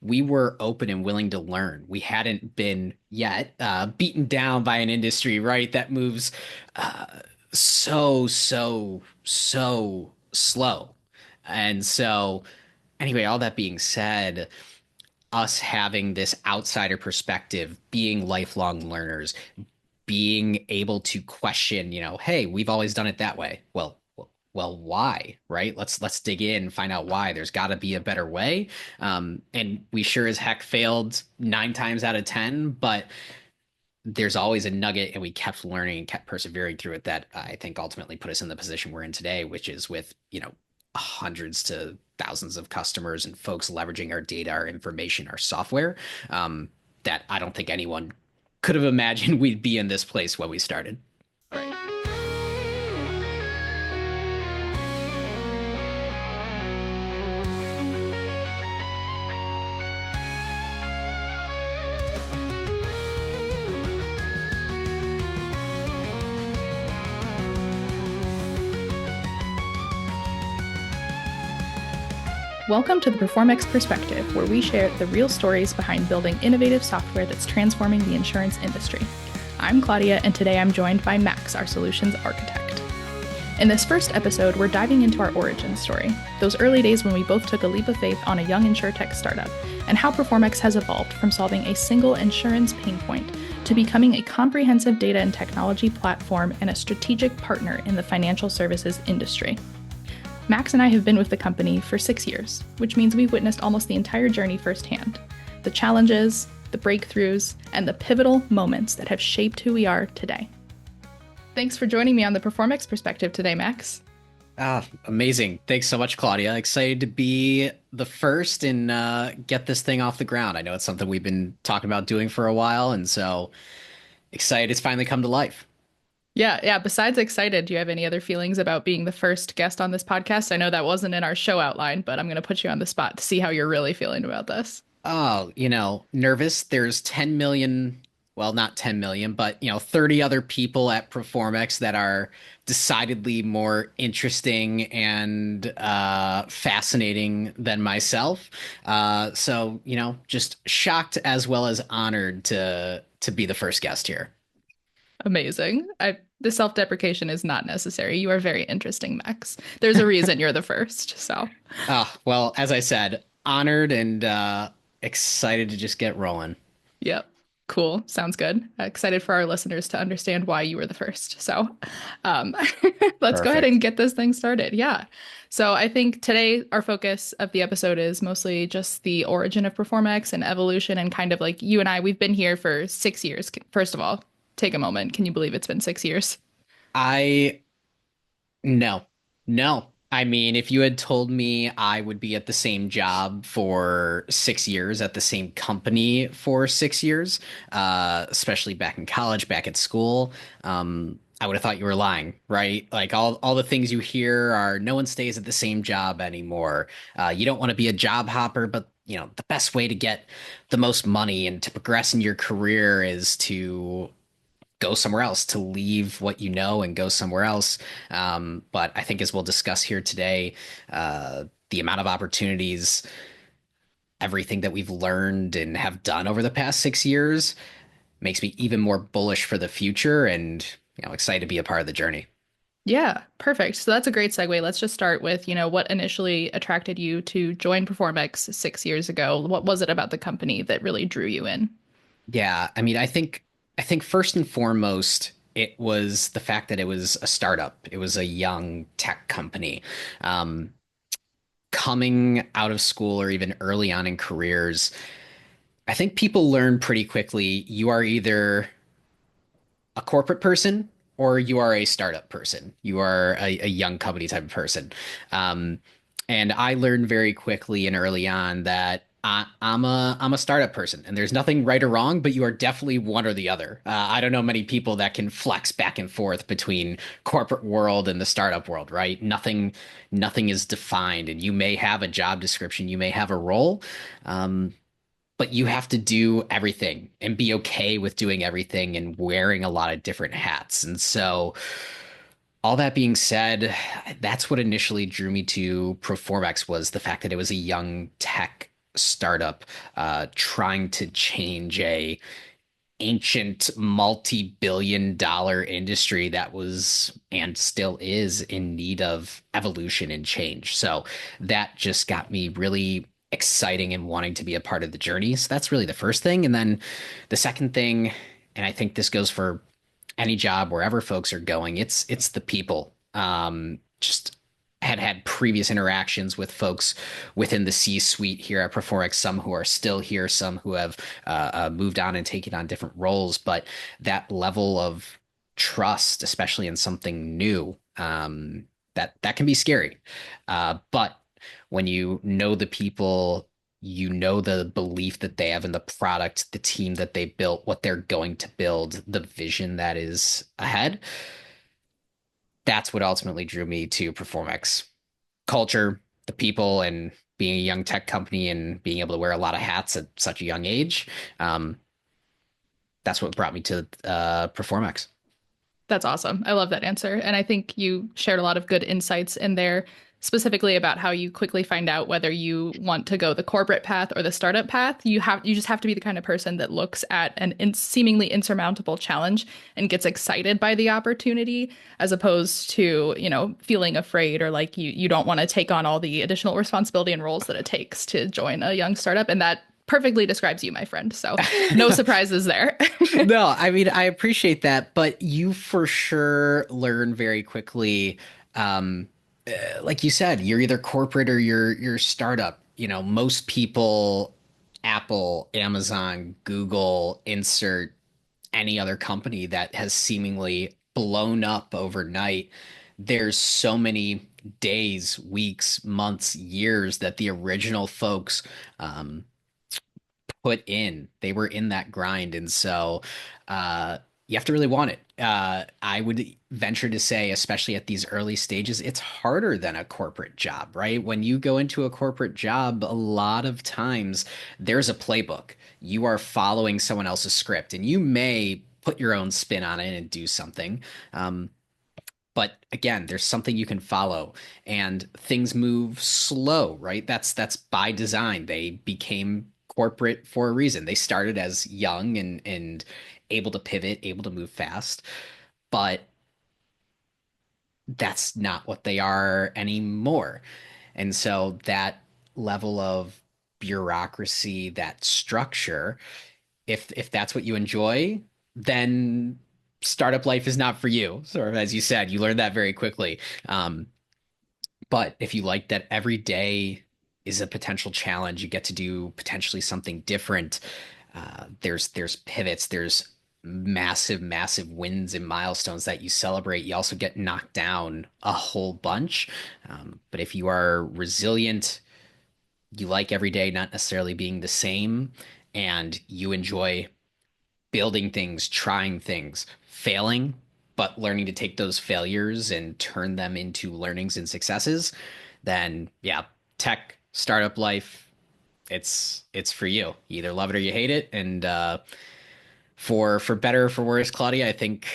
we were open and willing to learn. We hadn't been yet beaten down by an industry, right, that moves uh, so slow. And so, anyway, all that being said, us having this outsider perspective, being lifelong learners, being able to question, hey, we've always done it that way. Well, why? Right? Let's dig in and find out why. There's got to be a better way. And we sure as heck failed 9 times out of 10, but there's always a nugget, and we kept learning and kept persevering through it. That I think ultimately put us in the position we're in today, which is with hundreds to thousands of customers and folks leveraging our data, our information, our software. That I don't think anyone could have imagined we'd be in this place when we started. Right. Welcome to the Proformex Perspective, where we share the real stories behind building innovative software that's transforming the insurance industry. I'm Claudia, and today I'm joined by Max, our Solutions Architect. In this first episode, we're diving into our origin story, those early days when we both took a leap of faith on a young insurtech startup, and how Proformex has evolved from solving a single insurance pain point to becoming a comprehensive data and technology platform and a strategic partner in the financial services industry. Max and I have been with the company for 6 years, which means we've witnessed almost the entire journey firsthand. The challenges, the breakthroughs, and the pivotal moments that have shaped who we are today. Thanks for joining me on the Proformex Perspective today, Max. Amazing. Thanks so much, Claudia. Excited to be the first and get this thing off the ground. I know it's something we've been talking about doing for a while, and so excited it's finally come to life. Yeah. Besides excited, do you have any other feelings about being the first guest on this podcast? I know that wasn't in our show outline, but I'm going to put you on the spot to see how you're really feeling about this. Oh, nervous. There's 10 million, well, not 10 million, but 30 other people at Proformex that are decidedly more interesting and fascinating than myself. So, just shocked as well as honored to be the first guest here. Amazing. The self-deprecation is not necessary. You are very interesting, Max. There's a reason you're the first. So, Well, as I said, honored and excited to just get rolling. yep. Cool. Sounds good. Excited for our listeners to understand why you were the first. So, um, let's go ahead Perfect. and get this thing started. Yeah. So, I think today our focus of the episode is mostly just the origin of Performex and evolution, and kind of like you and I, we've been here for 6 years. First of all, take a moment. Can you believe it's been 6 years? I No, no. I mean, if you had told me I would be at the same job for 6 years, at the same company for 6 years, especially back in college, back at school, I would have thought you were lying, right? Like all the things you hear are no one stays at the same job anymore. You don't want to be a job hopper, but the best way to get the most money and to progress in your career is to go somewhere else, to leave what you know and go somewhere else. But I think, as we'll discuss here today, the amount of opportunities, everything that we've learned and have done over the past 6 years makes me even more bullish for the future and excited to be a part of the journey. Yeah, perfect. So that's a great segue. Let's just start with, what initially attracted you to join Performex 6 years ago? What was it about the company that really drew you in? Yeah, I mean, I think first and foremost, it was the fact that it was a startup. It was a young tech company. Um, Coming out of school or even early on in careers, I think people learn pretty quickly you are either a corporate person or you are a startup person. You are a young company type of person. Um, and I learned very quickly and early on that I'm a startup person, and there's nothing right or wrong, but you are definitely one or the other. I don't know many people that can flex back and forth between corporate world and the startup world, right? Nothing is defined, and you may have a job description, you may have a role, um, but you have to do everything and be okay with doing everything and wearing a lot of different hats. And so, all that being said, that's what initially drew me to Proformex, was the fact that it was a young tech startup, trying to change a ancient multi-billion dollar industry that was and still is in need of evolution and change. So that just got me really exciting and wanting to be a part of the journey. So that's really the first thing. And then the second thing, and I think this goes for any job wherever folks are going, it's the people. Just had previous interactions with folks within the C-suite here at Proformex, some who are still here, some who have moved on and taken on different roles, but that level of trust, especially in something new, that can be scary. But when you know the people, you know the belief that they have in the product, the team that they built, what they're going to build, the vision that is ahead. That's what ultimately drew me to Performex. Culture, the people, and being a young tech company and being able to wear a lot of hats at such a young age. Um, that's what brought me to Performex. That's awesome. I love that answer. And I think you shared a lot of good insights in there, specifically about how you quickly find out whether you want to go the corporate path or the startup path. You just have to be the kind of person that looks at an seemingly insurmountable challenge and gets excited by the opportunity, as opposed to, feeling afraid or like you don't want to take on all the additional responsibility and roles that it takes to join a young startup. And that perfectly describes you, my friend. So no surprises there. No, I mean, I appreciate that, but you for sure learn very quickly. Like you said, you're either corporate or you're startup. Most people, Apple, Amazon, Google, insert any other company that has seemingly blown up overnight. There's so many days, weeks, months, years that the original folks um, put in. They were in that grind. And so you have to really want it. I would venture to say, especially at these early stages, it's harder than a corporate job, right? When you go into a corporate job, a lot of times there's a playbook. You are following someone else's script, and you may put your own spin on it and do something. But again, there's something you can follow, and things move slow, right? That's by design. They became corporate for a reason. They started as young and able to pivot, able to move fast, but that's not what they are anymore. And so that level of bureaucracy, that structure, if that's what you enjoy, then startup life is not for you. Sort of as you said, you learned that very quickly. But if you like that every day is a potential challenge, you get to do potentially something different. There's pivots, there's massive wins and milestones that you celebrate. You also get knocked down a whole bunch. But if you are resilient, you like every day not necessarily being the same, and you enjoy building things, trying things, failing, but learning to take those failures and turn them into learnings and successes, then yeah, tech startup life, it's for you. You either love it or you hate it. And for better or for worse, Claudia, I think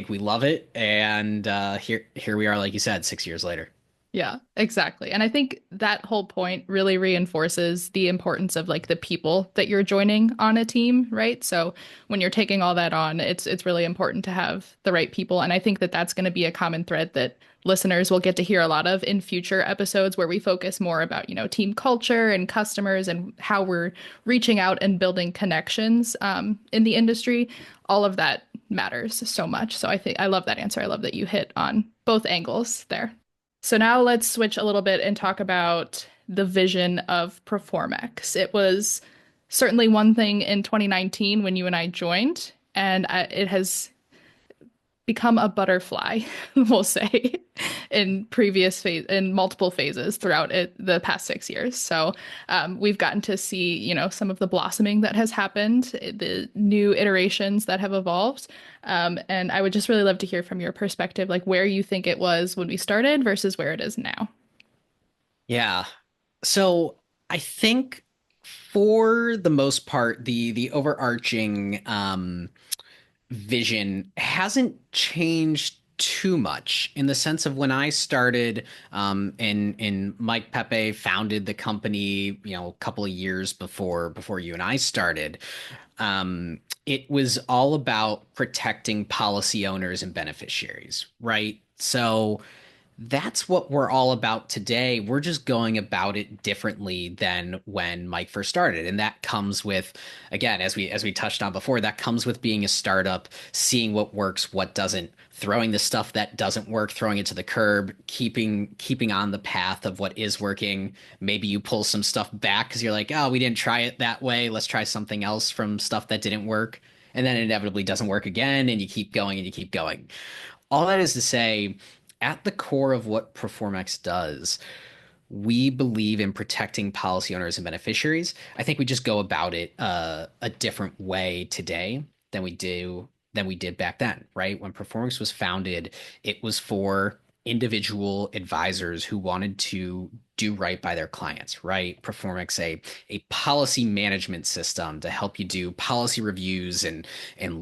we love it. And here we are, like you said, 6 years later. Yeah, exactly. And I think that whole point really reinforces the importance of like the people that you're joining on a team, right? So when you're taking all that on, it's really important to have the right people. And I think that that's going to be a common thread that listeners will get to hear a lot of in future episodes where we focus more about, team culture and customers and how we're reaching out and building connections in the industry. All of that matters so much. So I love that answer. I love that you hit on both angles there. So now let's switch a little bit and talk about the vision of Proformex. It was certainly one thing in 2019 when you and I joined, and it has become a butterfly, we'll say, in multiple phases throughout the past 6 years. So we've gotten to see, some of the blossoming that has happened, the new iterations that have evolved. And I would just really love to hear from your perspective, like where you think it was when we started versus where it is now. Yeah. So I think for the most part, the overarching vision hasn't changed too much in the sense of when I started, and Mike Pepe founded the company, a couple of years before you and I started. It was all about protecting policy owners and beneficiaries, right? So that's what we're all about today. We're just going about it differently than when Mike first started. And that comes with, again, as we touched on before, that comes with being a startup, seeing what works, what doesn't, throwing the stuff that doesn't work, throwing it to the curb, keeping on the path of what is working. Maybe you pull some stuff back because you're like, oh, we didn't try it that way. Let's try something else from stuff that didn't work. And then it inevitably doesn't work again, and you keep going and you keep going. All that is to say, at the core of what Proformex does, we believe in protecting policy owners and beneficiaries. I think we just go about it a different way today than we did back then, right? When Proformex was founded, it was for individual advisors who wanted to do right by their clients, right? Proformex a policy management system to help you do policy reviews and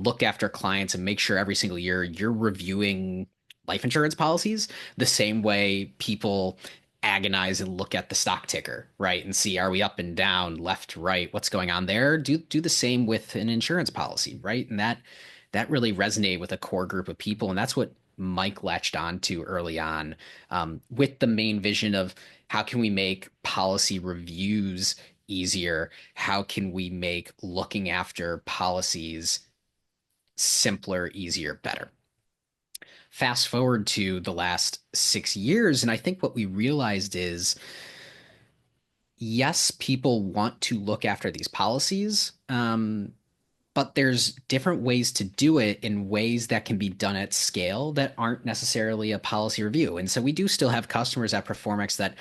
look after clients and make sure every single year you're reviewing life insurance policies the same way people agonize and look at the stock ticker, right? And see, are we up and down, left, right, what's going on there? Do the same with an insurance policy, right? And that really resonated with a core group of people. And that's what Mike latched on to early on, with the main vision of how can we make policy reviews easier? How can we make looking after policies simpler, easier, better? Fast forward to the last 6 years, and I think what we realized is yes, people want to look after these policies, but there's different ways to do it in ways that can be done at scale that aren't necessarily a policy review. And so we do still have customers at Performix that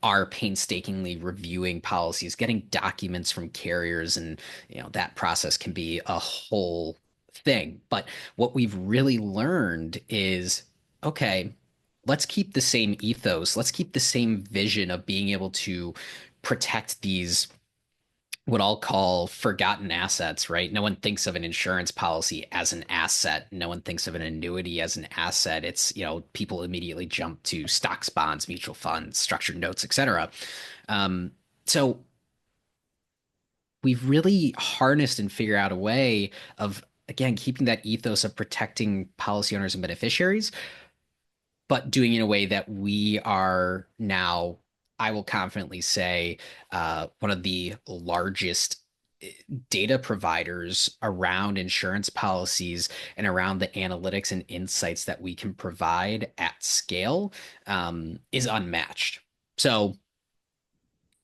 are painstakingly reviewing policies, getting documents from carriers, and that process can be a whole thing. But what we've really learned is, okay, let's keep the same ethos, let's keep the same vision of being able to protect these what I'll call forgotten assets, right? No one thinks of an insurance policy as an asset. No one thinks of an annuity as an asset. It's, people immediately jump to stocks, bonds, mutual funds, structured notes, etc. So we've really harnessed and figured out a way of, again, keeping that ethos of protecting policy owners and beneficiaries, but doing it in a way that we are now, I will confidently say, one of the largest data providers around insurance policies and around the analytics and insights that we can provide at scale, is unmatched. So,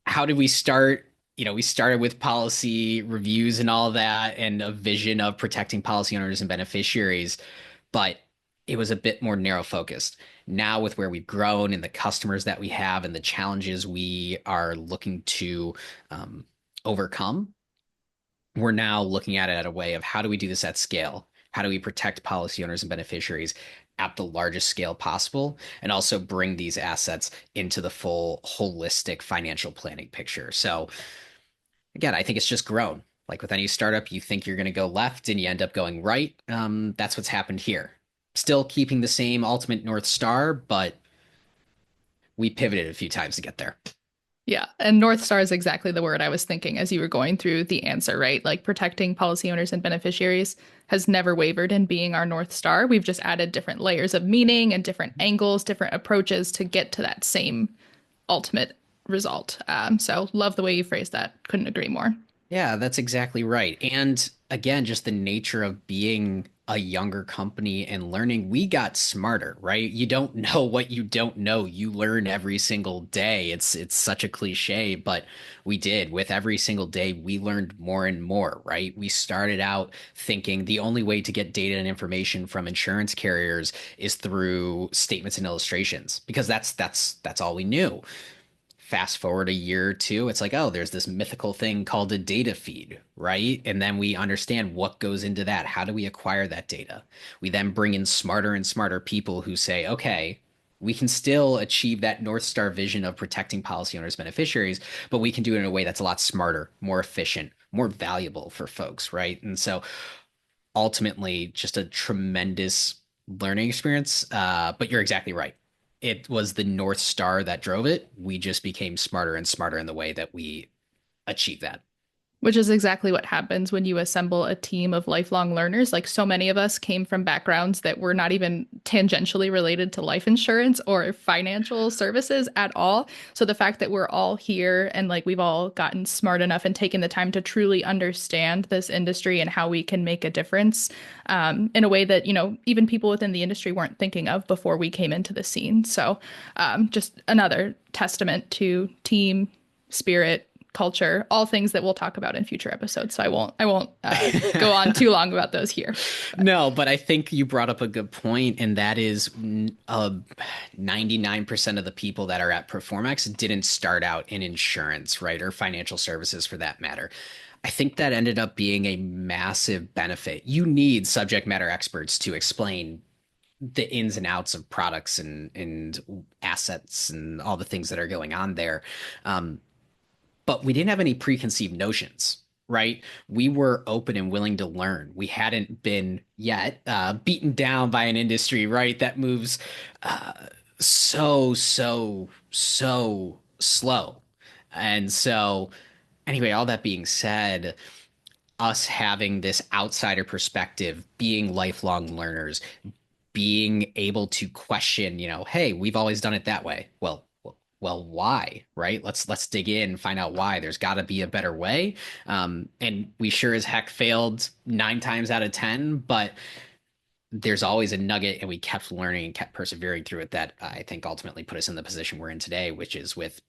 how did we start? We started with policy reviews and all that, and a vision of protecting policy owners and beneficiaries, but it was a bit more narrow focused. Now, with where we've grown and the customers that we have and the challenges we are looking to overcome, we're now looking at it at a way of how do we do this at scale? How do we protect policy owners and beneficiaries at the largest scale possible, and also bring these assets into the full holistic financial planning picture? So, again, I think it's just grown. Like with any startup, you think you're going to go left and you end up going right. That's what's happened here. Still keeping the same ultimate North Star, but we pivoted a few times to get there. Yeah, and North Star is exactly the word I was thinking as you were going through the answer, right? Like protecting policy owners and beneficiaries has never wavered in being our North Star. We've just added different layers of meaning and different angles, different approaches to get to that same ultimate result. So love the way you phrased that. Couldn't agree more. Yeah, that's exactly right. And again, just the nature of being a younger company and learning, we got smarter, right? You don't know what you don't know. You learn every single day. It's such a cliche, but we did. With every single day, we learned more and more, right? We started out thinking the only way to get data and information from insurance carriers is through statements and illustrations, because that's all we knew. Fast forward a year or two, it's like, oh, there's this mythical thing called a data feed, right? And then we understand what goes into that. How do we acquire that data? We then bring in smarter and smarter people who say, okay, we can still achieve that North Star vision of protecting policy owners, beneficiaries, but we can do it in a way that's a lot smarter, more efficient, more valuable for folks, right? And so ultimately, just a tremendous learning experience. But you're exactly right. It was the North Star that drove it. We just became smarter and smarter in the way that we achieve that. Which is exactly what happens when you assemble a team of lifelong learners. Like so many of us came from backgrounds that were not even tangentially related to life insurance or financial services at all. So the fact that we're all here and like we've all gotten smart enough and taken the time to truly understand this industry and how we can make a difference in a way that, even people within the industry weren't thinking of before we came into the scene. So just another testament to team spirit, culture, all things that we'll talk about in future episodes. So I won't go on too long about those here. But No, but I think you brought up a good point, and that is 99% of the people that are at Proformex didn't start out in insurance, right? Or financial services for that matter. I think that ended up being a massive benefit. You need subject matter experts to explain the ins and outs of products and assets and all the things that are going on there. Um, but we didn't have any preconceived notions, right? We were open and willing to learn. We hadn't been yet beaten down by an industry, right? That moves uh, so slow. And so, anyway, all that being said, us having this outsider perspective, being lifelong learners, being able to question, hey, we've always done it that way. Well, why? Right? Let's dig in and find out why. There's got to be a better way. And we sure as heck failed 9 times out of 10, but there's always a nugget, and we kept learning and kept persevering through it. That I think ultimately put us in the position we're in today, which is with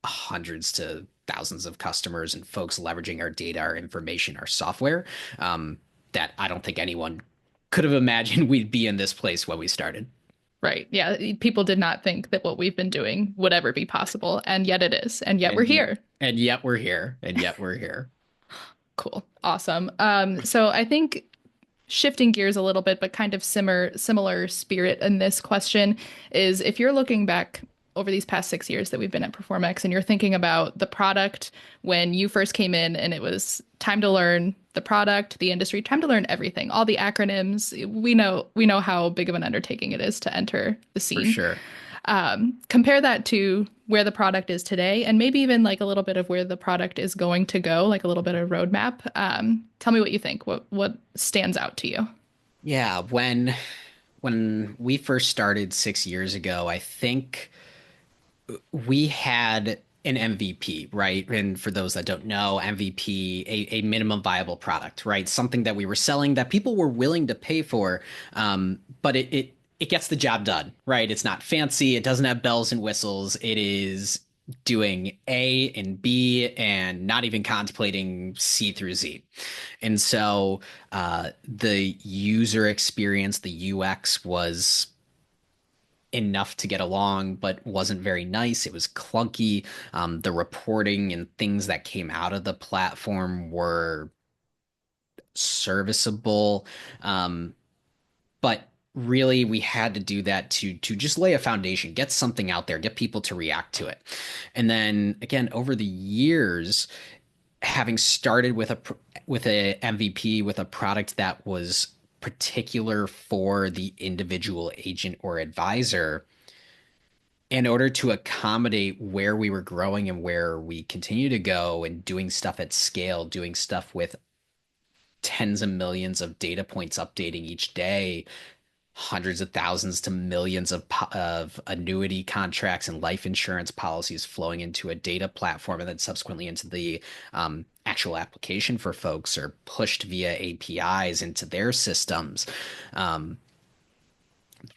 hundreds to thousands of customers and folks leveraging our data, our information, our software. That I don't think anyone could have imagined we'd be in this place when we started. right. Yeah. People did not think that what we've been doing would ever be possible. And yet it is. And yet we're And here. and yet we're here. And yet we're here. Cool. Awesome. So I think shifting gears a little bit, but kind of similar spirit in this question is if you're looking back over these past 6 years that we've been at Performex and you're thinking about the product when you first came in and it was time to learn the product, the industry, time to learn everything, all the acronyms. We know how big of an undertaking it is to enter the For scene. sure. Compare that to where the product is today, and maybe even like a little bit of where the product is going to go, like a little bit of roadmap. Tell me what you think. What stands out to you? Yeah, when we first started 6 years ago, I think we had an MVP, right? And for those that don't know, MVP, a minimum viable product, right? Something that we were selling that people were willing to pay for, but it gets the job done, right? It's not fancy. It doesn't have bells and whistles. It is doing A and B and not even contemplating C through Z. And so the user experience, the UX was enough to get along, but wasn't very nice. It was clunky. The reporting and things that came out of the platform were serviceable. Um, but really we had to do that to just lay a foundation, get something out there, get people to react to it. And then again, over the years, having started with a MVP, with a product that was particular for the individual agent or advisor, in order to accommodate where we were growing and where we continue to go and doing stuff at scale, doing stuff with tens of millions of data points updating each day, hundreds of thousands to millions of annuity contracts and life insurance policies flowing into a data platform and then subsequently into the actual application for folks or pushed via APIs into their systems. Um,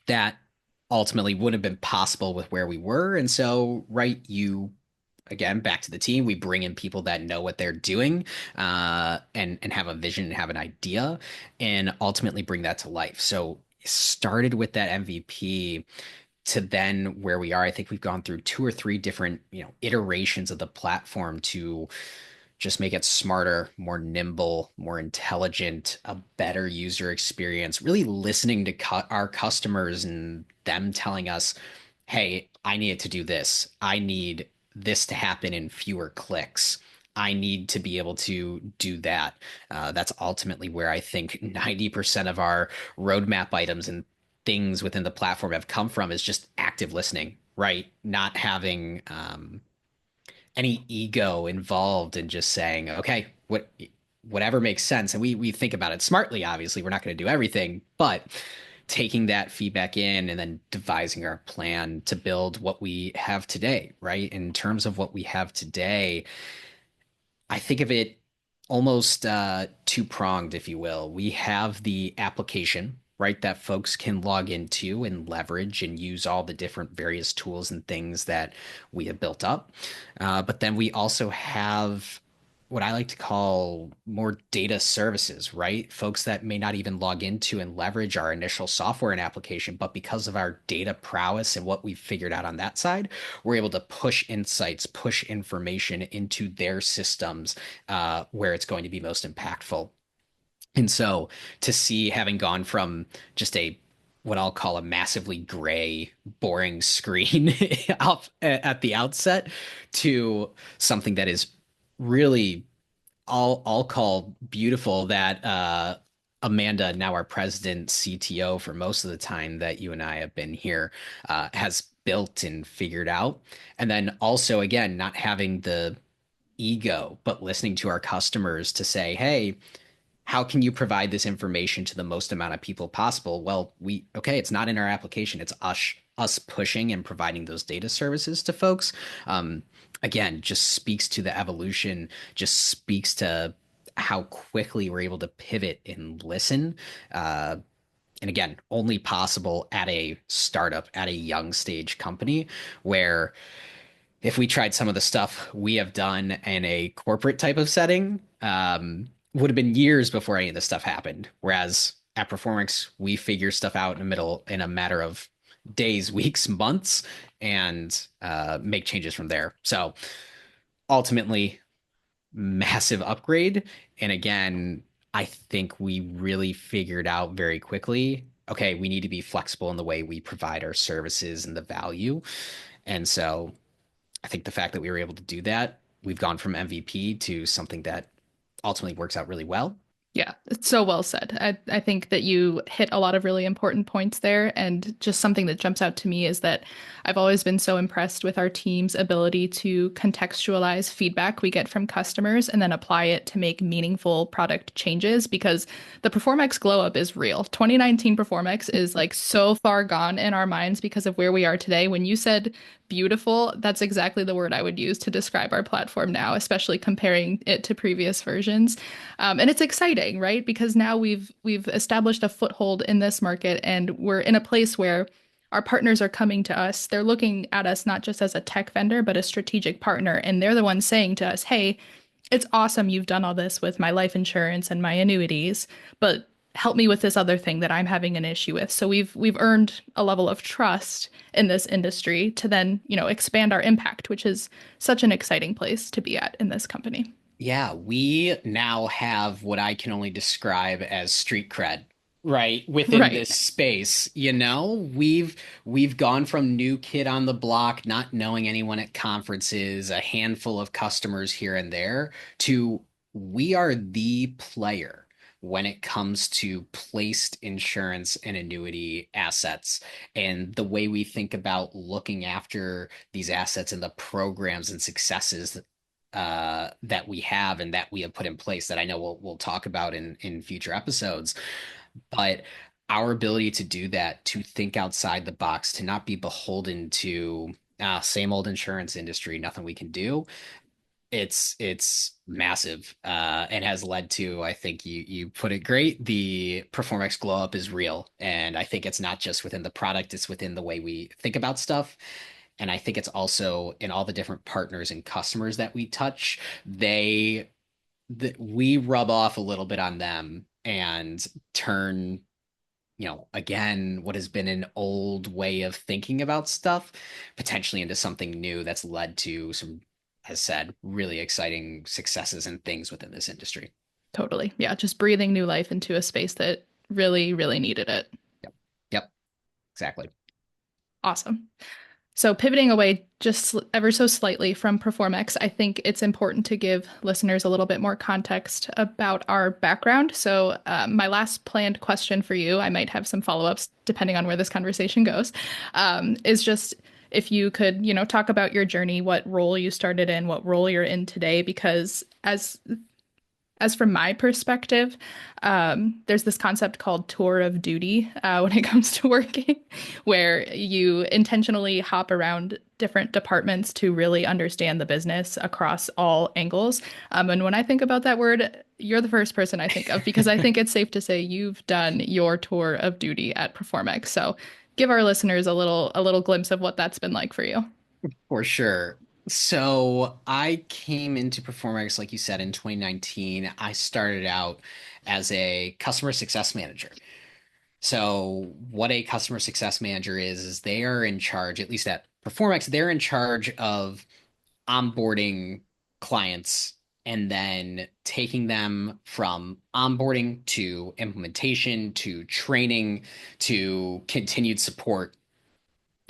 that ultimately wouldn't have been possible with where we were. And so, right, again, back to the team, we bring in people that know what they're doing, and have a vision and have an idea, and ultimately bring that to life. So started with that MVP to then where we are. I think we've gone through 2 or 3 different iterations of the platform to just make it smarter, more nimble, more intelligent, a better user experience, really listening to our customers and them telling us, hey, I need to do this. I need this to happen in fewer clicks. I need to be able to do that. That's ultimately where I think 90% of our roadmap items and things within the platform have come from is just active listening, right? Not having any ego involved in just saying, okay, whatever makes sense. And we think about it smartly, obviously. We're not going to do everything, but taking that feedback in and then devising our plan to build what we have today, right? In terms of what we have today, I think of it almost two pronged, if you will. We have the application, right, that folks can log into and leverage and use all the different various tools and things that we have built up. But then we also have what I like to call more data services, right? Folks that may not even log into and leverage our initial software and application, but because of our data prowess and what we've figured out on that side, we're able to push insights, push information into their systems where it's going to be most impactful. And so to see having gone from just a what I'll call a massively gray, boring screen up at the outset to something that is really I'll call beautiful that Amanda, now our president CTO for most of the time that you and I have been here, has built and figured out. And then also again, not having the ego, but listening to our customers to say, hey, how can you provide this information to the most amount of people possible? Well, okay, it's not in our application. It's us pushing and providing those data services to folks. Again, just speaks to the evolution, just speaks to how quickly we're able to pivot and listen. And again, only possible at a startup, at a young stage company where if we tried some of the stuff we have done in a corporate type of setting, would have been years before any of this stuff happened. Whereas at Proformex, we figure stuff out in a matter of days, weeks, months, and make changes from there. So ultimately, massive upgrade. And again, I think we really figured out very quickly, okay, we need to be flexible in the way we provide our services and the value. And so I think the fact that we were able to do that, we've gone from MVP to something that ultimately works out really well. Yeah, it's so well said. I think that you hit a lot of really important points there. And just something that jumps out to me is that I've always been so impressed with our team's ability to contextualize feedback we get from customers and then apply it to make meaningful product changes because the Performex glow up is real. 2019 Performex is like so far gone in our minds because of where we are today. When you said beautiful, that's exactly the word I would use to describe our platform now, especially comparing it to previous versions. And it's exciting, right? Because now we've established a foothold in this market, and we're in a place where our partners are coming to us. They're looking at us not just as a tech vendor, but a strategic partner, and they're the ones saying to us, "Hey, it's awesome you've done all this with my life insurance and my annuities, but help me with this other thing that I'm having an issue with." So we've earned a level of trust in this industry to then, expand our impact, which is such an exciting place to be at in this company. Yeah, we now have what I can only describe as street cred, right? Within Right. this space, we've gone from new kid on the block, not knowing anyone at conferences, a handful of customers here and there, to we are the player when it comes to placed insurance and annuity assets and the way we think about looking after these assets and the programs and successes that we have and that we have put in place that I know we'll talk about in future episodes. But our ability to do that, to think outside the box, to not be beholden to same old insurance industry, nothing we can do. It's massive and has led to, I think you put it great. The Performex glow up is real, and I think it's not just within the product; it's within the way we think about stuff. And I think it's also in all the different partners and customers that we touch, we rub off a little bit on them and turn, again, what has been an old way of thinking about stuff potentially into something new that's led to some, as said, really exciting successes and things within this industry. Totally. Yeah, just breathing new life into a space that really, really needed it. Yep. Yep. Exactly. Awesome. So, pivoting away just ever so slightly from Performex, I think it's important to give listeners a little bit more context about our background. So, my last planned question for you, I might have some follow-ups depending on where this conversation goes, is just if you could, talk about your journey, what role you started in, what role you're in today, because as from my perspective, there's this concept called tour of duty when it comes to working, where you intentionally hop around different departments to really understand the business across all angles. And when I think about that word, you're the first person I think of because I think it's safe to say you've done your tour of duty at Performex. So give our listeners a little glimpse of what that's been like for you. For sure. So I came into Performex, like you said, in 2019. I started out as a customer success manager. So what a customer success manager is they are in charge, at least at Performex, they're in charge of onboarding clients and then taking them from onboarding to implementation to training to continued support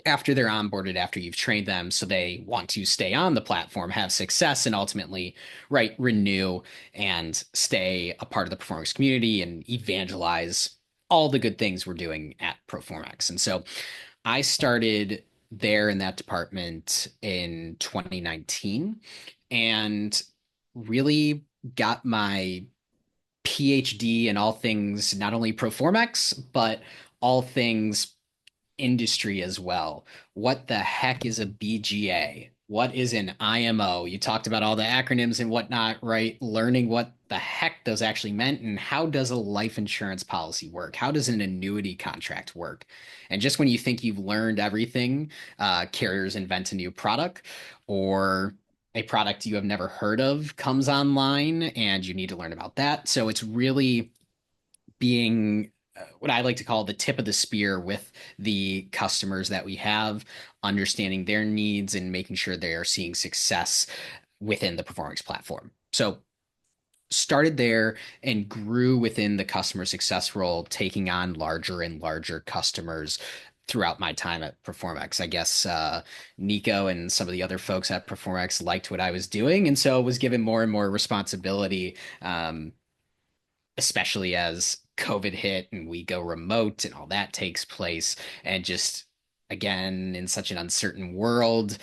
after they're onboarded, after you've trained them, so they want to stay on the platform, have success, and ultimately, right, renew and stay a part of the Performance community and evangelize all the good things we're doing at Proformex. And so I started there in that department in 2019 and really got my PhD in all things, not only Proformex, but all things industry as well. What the heck is a BGA? What is an IMO? You talked about all the acronyms and whatnot, right? Learning what the heck those actually meant and how does a life insurance policy work? How does an annuity contract work? And just when you think you've learned everything, carriers invent a new product or a product you have never heard of comes online and you need to learn about that. So it's really being what I like to call the tip of the spear with the customers that we have, understanding their needs and making sure they are seeing success within the Performance platform. So started there and grew within the customer success role, taking on larger and larger customers throughout my time at Performex. I guess Nico and some of the other folks at Performex liked what I was doing, and so was given more and more responsibility. Especially as COVID hit and we go remote and all that takes place. And just again, in such an uncertain world,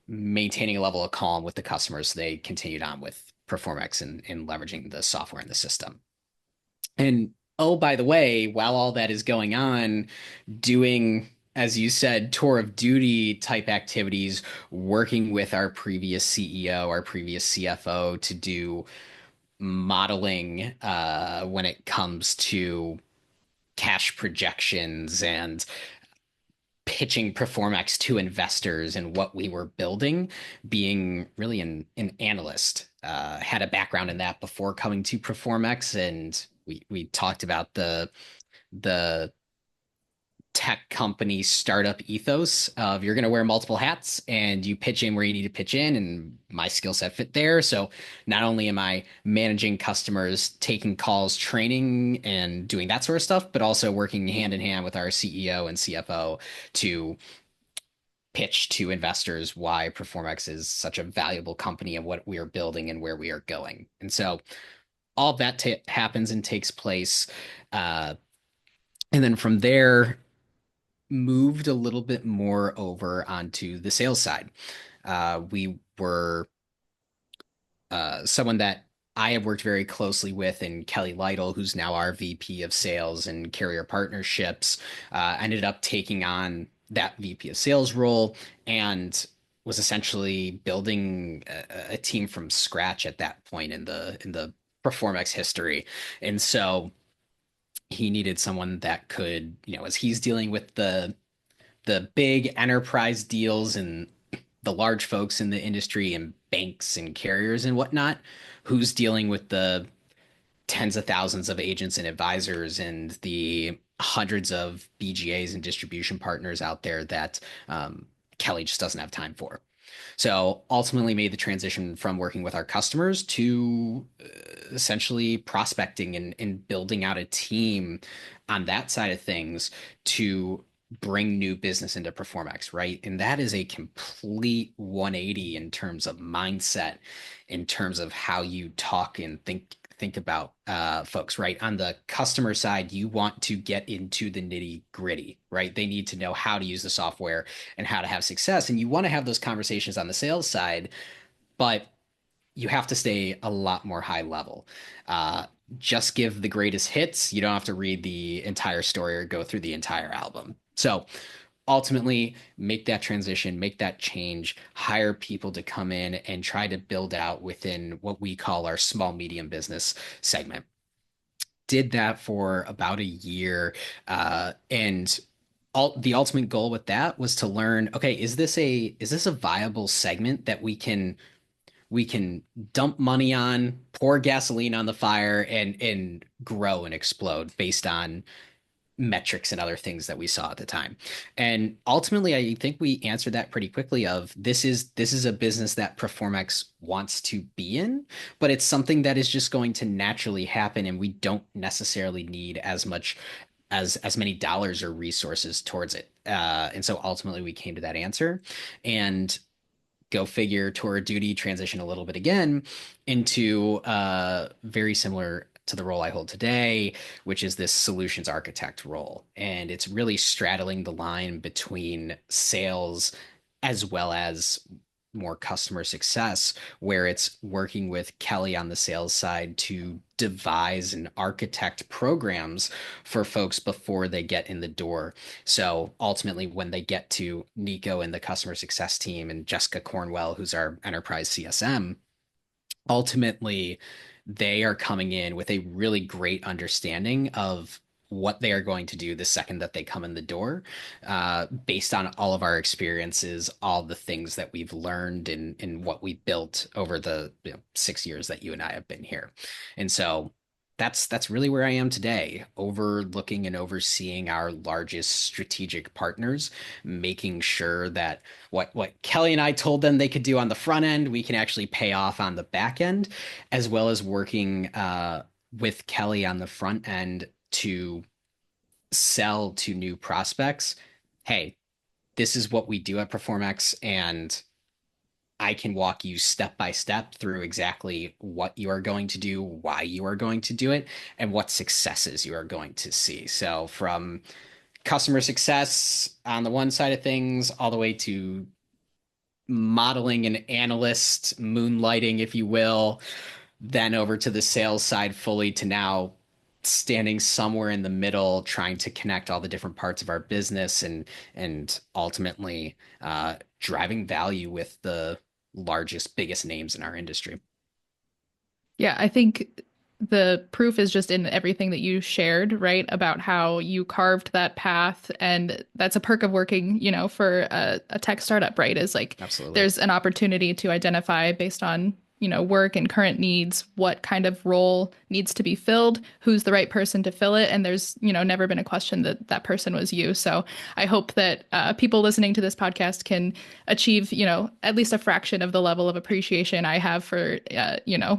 maintaining a level of calm with the customers, they continued on with Performex and leveraging the software in the system. And oh, by the way, while all that is going on, doing, as you said, tour of duty type activities, working with our previous CEO, our previous CFO to do modeling when it comes to cash projections and pitching Performex to investors and what we were building, being really an analyst. Had a background in that before coming to Performex, and we talked about the tech company startup ethos of you're going to wear multiple hats and you pitch in where you need to pitch in, and my skill set fit there. So not only am I managing customers, taking calls, training and doing that sort of stuff, but also working hand in hand with our CEO and CFO to pitch to investors why Performex is such a valuable company and what we are building and where we are going. And so all of that happens and takes place. And then from there, moved a little bit more over onto the sales side. We were someone that I have worked very closely with, and Kelly Lytle, who's now our VP of Sales and Carrier Partnerships, ended up taking on that VP of Sales role and was essentially building a team from scratch at that point in the Performex history. And so he needed someone that could, as he's dealing with the big enterprise deals and the large folks in the industry and banks and carriers and whatnot, who's dealing with the tens of thousands of agents and advisors and the hundreds of BGAs and distribution partners out there that Kelly just doesn't have time for. So ultimately made the transition from working with our customers to essentially prospecting and building out a team on that side of things to bring new business into Proformex, right? And that is a complete 180 in terms of mindset, in terms of how you talk and think about folks, right? On the customer side, you want to get into the nitty gritty, right? They need to know how to use the software and how to have success. And you want to have those conversations on the sales side, but you have to stay a lot more high level. Uh, just give the greatest hits. You don't have to read the entire story or go through the entire album. So ultimately, make that transition, make that change, hire people to come in and try to build out within what we call our small medium business segment. Did that for about a year, and the ultimate goal with that was to learn, okay, is this a viable segment that we can dump money on, pour gasoline on the fire, and grow and explode based on metrics and other things that we saw at the time. And ultimately, I think we answered that pretty quickly of this is a business that Performex wants to be in, but it's something that is just going to naturally happen, and we don't necessarily need as many dollars or resources towards it. And so ultimately we came to that answer. And go figure, tour of duty, transition a little bit again into very similar to the role I hold today, which is this solutions architect role. And it's really straddling the line between sales as well as more customer success, where it's working with Kelly on the sales side to devise and architect programs for folks before they get in the door. So ultimately, when they get to Nico and the customer success team and Jessica Cornwell, who's our enterprise CSM, ultimately they are coming in with a really great understanding of what they are going to do the second that they come in the door, based on all of our experiences, all the things that we've learned and what we built over the 6 years that you and I have been here. And so that's really where I am today, overlooking and overseeing our largest strategic partners, making sure that what Kelly and I told them they could do on the front end, we can actually pay off on the back end, as well as working with Kelly on the front end to sell to new prospects. Hey, this is what we do at Performex, and I can walk you step by step through exactly what you are going to do, why you are going to do it, and what successes you are going to see. So, from customer success on the one side of things, all the way to modeling and analyst moonlighting, if you will, then over to the sales side fully, to now standing somewhere in the middle, trying to connect all the different parts of our business and ultimately driving value with the largest, biggest names in our industry. Yeah, I think the proof is just in everything that you shared, right? About how you carved that path. And that's a perk of working, for a tech startup, right? Is like Absolutely. there's an opportunity to identify based on, work and current needs, what kind of role needs to be filled, who's the right person to fill it. And there's, never been a question that that person was you. So I hope that people listening to this podcast can achieve, at least a fraction of the level of appreciation I have for,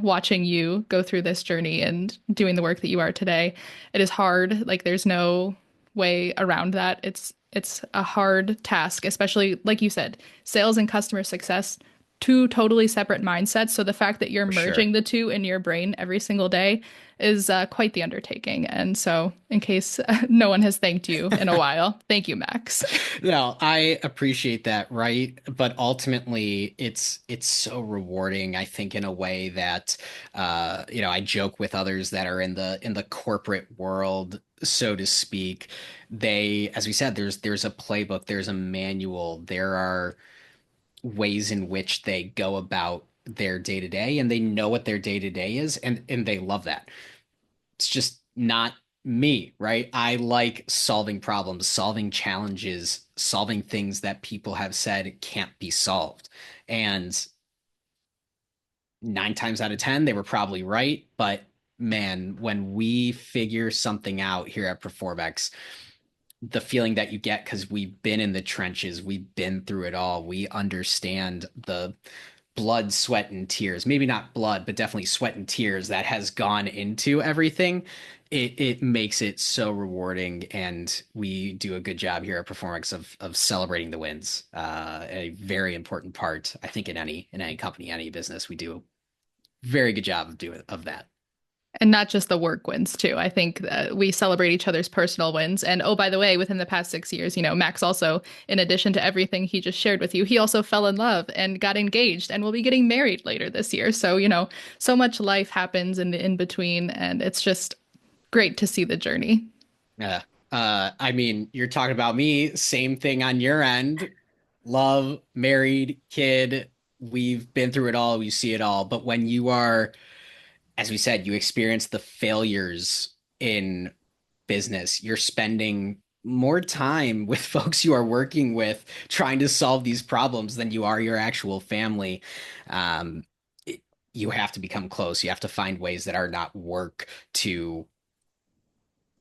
watching you go through this journey and doing the work that you are today. It is hard. Like there's no way around that. It's a hard task, especially like you said, sales and customer success, two totally separate mindsets. So the fact that you're For sure. merging the two in your brain every single day is quite the undertaking. And so, in case no one has thanked you in a while, thank you, Max. No, I appreciate that, right? But ultimately, it's so rewarding, I think, in a way that I joke with others that are in the corporate world, so to speak. They, as we said, there's a playbook, there's a manual, there are ways in which they go about their day to day, and they know what their day to day is, and they love that. It's just not me, right? I like solving problems, solving challenges, solving things that people have said can't be solved. And 9 times out of 10, they were probably right. But man, when we figure something out here at Performex, the feeling that you get, because we've been in the trenches, we've been through it all, we understand blood, sweat, and tears. Maybe not blood, but definitely sweat and tears that has gone into everything. It makes it so rewarding, and we do a good job here at Performance of celebrating the wins. A very important part, I think, in any company, any business, we do a very good job of that. And not just the work wins too. I think we celebrate each other's personal wins. And oh, by the way, within the past 6 years, Max also, in addition to everything he just shared with you, he also fell in love and got engaged and will be getting married later this year. So, so much life happens in the in between, and it's just great to see the journey. Yeah. I mean, you're talking about me, same thing on your end. Love, married, kid. We've been through it all. We see it all. But when you are, as we said, you experience the failures in business, you're spending more time with folks you are working with trying to solve these problems than you are your actual family. Um, you have to become close. You have to find ways that are not work to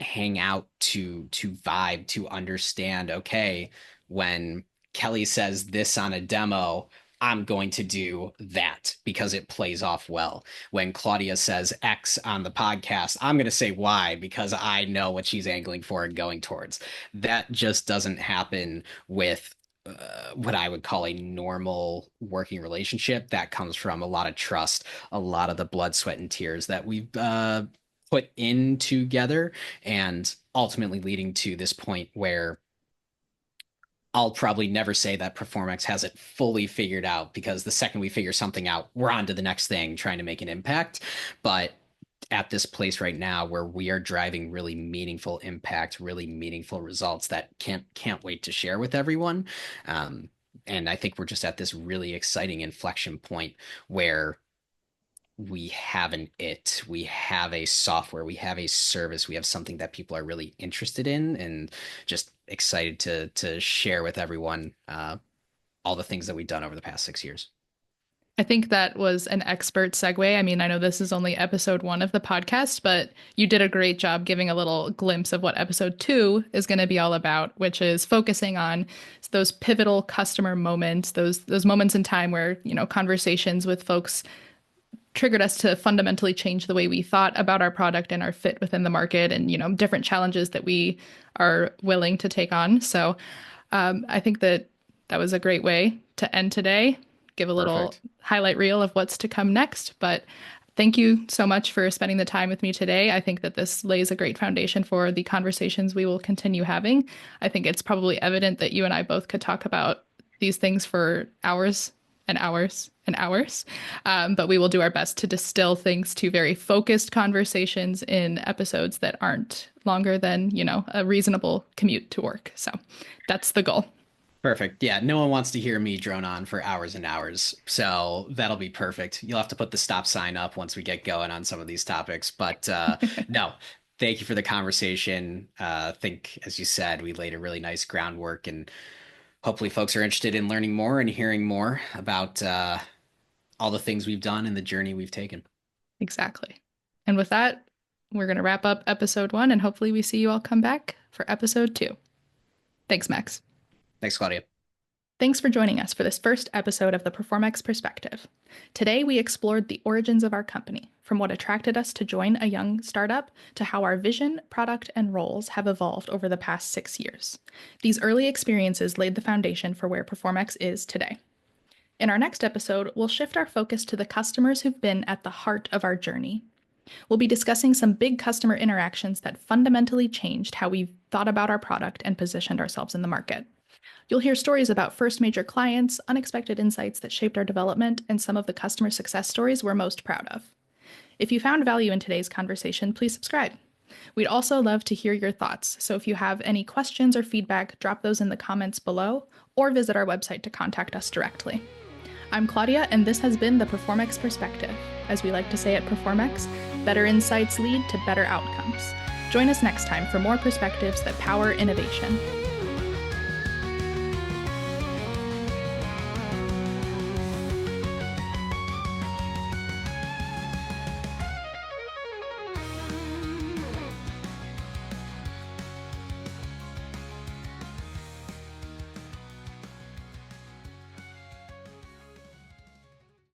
hang out, to vibe, to understand, okay, when Kelly says this on a demo, I'm going to do that because it plays off well. When Claudia says X on the podcast, I'm going to say Y because I know what she's angling for and going towards. That just doesn't happen with what I would call a normal working relationship. That comes from a lot of trust, a lot of the blood, sweat, and tears that we've put in together, and ultimately leading to this point where I'll probably never say that Performex has it fully figured out, because the second we figure something out, we're on to the next thing, trying to make an impact. But at this place right now where we are driving really meaningful impact, really meaningful results that can't wait to share with everyone. And I think we're just at this really exciting inflection point where we have we have a software, we have a service, we have something that people are really interested in, and just excited to share with everyone all the things that we've done over the past 6 years. I think that was an expert segue. I mean, I know this is only episode one of the podcast, but you did a great job giving a little glimpse of what episode two is going to be all about, which is focusing on those pivotal customer moments, those moments in time where, conversations with folks triggered us to fundamentally change the way we thought about our product and our fit within the market, and different challenges that we are willing to take on. So I think that was a great way to end today. Give a little Perfect. highlight reel of what's to come next. But thank you so much for spending the time with me today. I think that this lays a great foundation for the conversations we will continue having. I think it's probably evident that you and I both could talk about these things for hours and hours and hours. But we will do our best to distill things to very focused conversations in episodes that aren't longer than, a reasonable commute to work. So that's the goal. Perfect. Yeah, no one wants to hear me drone on for hours and hours. So that'll be perfect. You'll have to put the stop sign up once we get going on some of these topics. But no, thank you for the conversation. I think, as you said, we laid a really nice groundwork, and hopefully folks are interested in learning more and hearing more about all the things we've done and the journey we've taken. Exactly. And with that, we're going to wrap up episode one, and hopefully we see you all come back for episode two. Thanks, Max. Thanks, Claudia. Thanks for joining us for this first episode of the Proformex Perspective. Today, we explored the origins of our company, from what attracted us to join a young startup to how our vision, product, and roles have evolved over the past 6 years. These early experiences laid the foundation for where Proformex is today. In our next episode, we'll shift our focus to the customers who've been at the heart of our journey. We'll be discussing some big customer interactions that fundamentally changed how we thought about our product and positioned ourselves in the market. You'll hear stories about first major clients, unexpected insights that shaped our development, and some of the customer success stories we're most proud of. If you found value in today's conversation, please subscribe. We'd also love to hear your thoughts, so if you have any questions or feedback, drop those in the comments below, or visit our website to contact us directly. I'm Claudia, and this has been the Proformex Perspective. As we like to say at Proformex, better insights lead to better outcomes. Join us next time for more perspectives that power innovation.